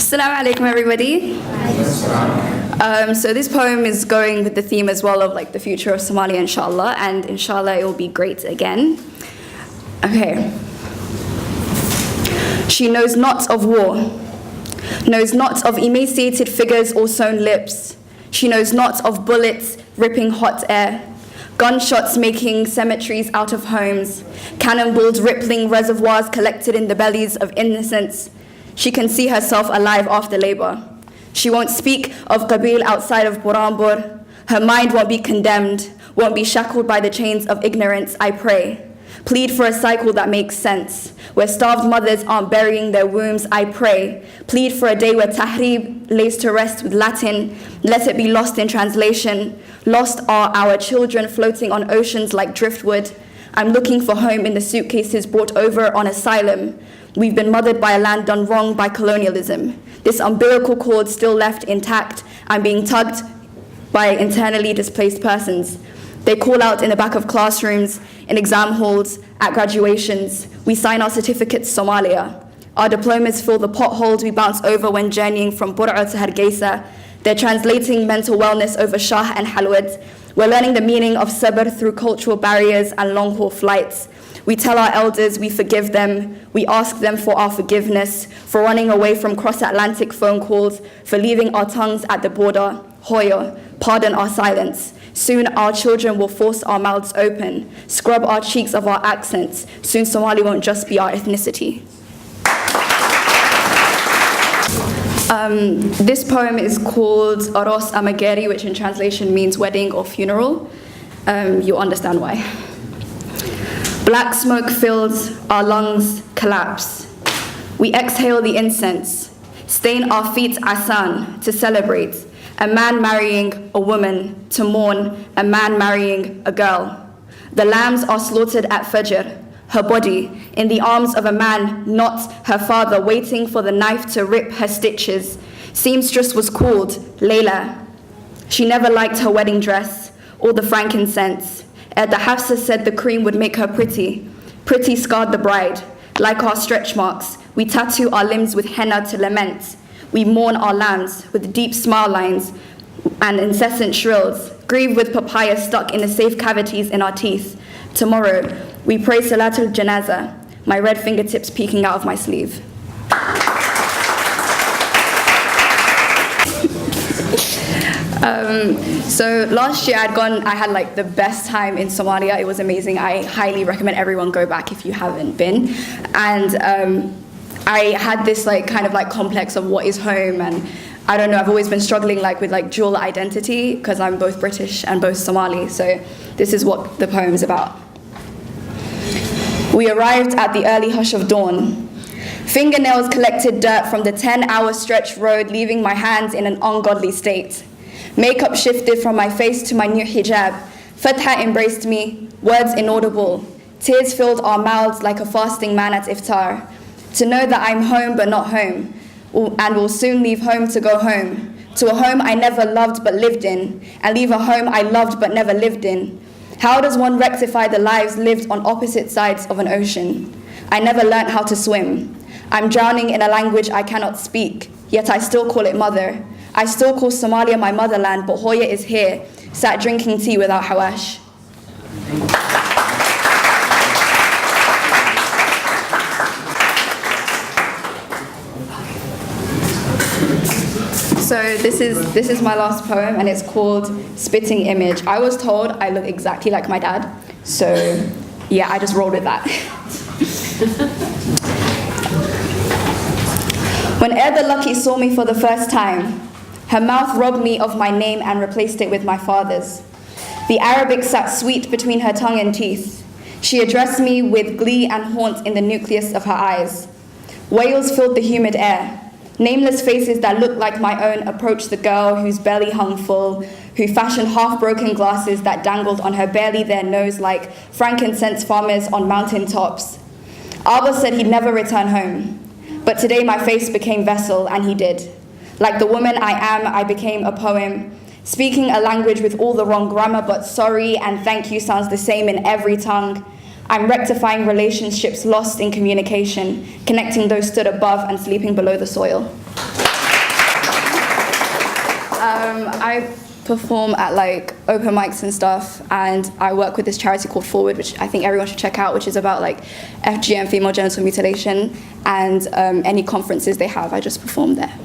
Assalamu alaikum, everybody. So this poem is going with the theme as well of like the future of Somalia, inshallah, and inshallah it will be great again. Okay. She knows not of war, knows not of emaciated figures or sewn lips. She knows not of bullets ripping hot air, gunshots making cemeteries out of homes, cannonballs rippling reservoirs collected in the bellies of innocents. She can see herself alive after labor. She won't speak of Qabil outside of Burambur. Her mind won't be condemned, won't be shackled by the chains of ignorance, I pray. Plead for a cycle that makes sense, where starved mothers aren't burying their wombs, I pray. Plead for a day where Tahrib lays to rest with Latin, let it be lost in translation. Lost are our children floating on oceans like driftwood. I'm looking for home in the suitcases brought over on asylum. We've been mothered by a land done wrong by colonialism. This umbilical cord still left intact and being tugged by internally displaced persons. They call out in the back of classrooms, in exam halls, at graduations. We sign our certificates Somalia. Our diplomas fill the potholes we bounce over when journeying from Bur'a to Hargeisa. They're translating mental wellness over Shah and Halwad. We're learning the meaning of sabr through cultural barriers and long-haul flights. We tell our elders we forgive them. We ask them for our forgiveness, for running away from cross-Atlantic phone calls, for leaving our tongues at the border. Hoya, pardon our silence. Soon our children will force our mouths open, scrub our cheeks of our accents. Soon Somali won't just be our ethnicity. This poem is called Aros Amageri, which in translation means wedding or funeral. You'll understand why. Black smoke fills our lungs, collapse. We exhale the incense, stain our feet asan to celebrate. A man marrying a woman to mourn, a man marrying a girl. The lambs are slaughtered at Fajr, her body in the arms of a man, not her father, waiting for the knife to rip her stitches. Seamstress was called Layla. She never liked her wedding dress or the frankincense. The Hafsa said the cream would make her pretty. Pretty scarred the bride. Like our stretch marks, we tattoo our limbs with henna to lament. We mourn our lambs with deep smile lines and incessant shrills. Grieve with papaya stuck in the safe cavities in our teeth. Tomorrow, we pray Salatul Janaza, my red fingertips peeking out of my sleeve. So last year I had like the best time in Somalia. It was amazing. I highly recommend everyone go back if you haven't been. And I had this like kind of like complex of what is home, and I don't know, I've always been struggling like with like dual identity because I'm both British and both Somali. So this is what the poem is about. We arrived at the early hush of dawn. Fingernails collected dirt from the 10-hour stretch road, leaving my hands in an ungodly state. Makeup shifted from my face to my new hijab. Fatha embraced me, words inaudible. Tears filled our mouths like a fasting man at iftar. To know that I'm home but not home, and will soon leave home to go home. To a home I never loved but lived in, and leave a home I loved but never lived in. How does one rectify the lives lived on opposite sides of an ocean? I never learnt how to swim. I'm drowning in a language I cannot speak, yet I still call it mother. I still call Somalia my motherland, but Hoya is here, sat drinking tea without hawash. So this is my last poem, and it's called Spitting Image. I was told I look exactly like my dad, so yeah, I just rolled with that. When Ed the Lucky saw me for the first time, her mouth robbed me of my name and replaced it with my father's. The Arabic sat sweet between her tongue and teeth. She addressed me with glee and haunt in the nucleus of her eyes. Wails filled the humid air. Nameless faces that looked like my own approached the girl whose belly hung full, who fashioned half-broken glasses that dangled on her barely there nose like frankincense farmers on mountain tops. Abba said he'd never return home, but today my face became vessel, and he did. Like the woman I am, I became a poem, speaking a language with all the wrong grammar, but sorry and thank you sounds the same in every tongue. I'm rectifying relationships lost in communication, connecting those stood above and sleeping below the soil. I perform at like open mics and stuff, and I work with this charity called Forward, which I think everyone should check out, which is about like FGM, female genital mutilation, and any conferences they have, I just perform there.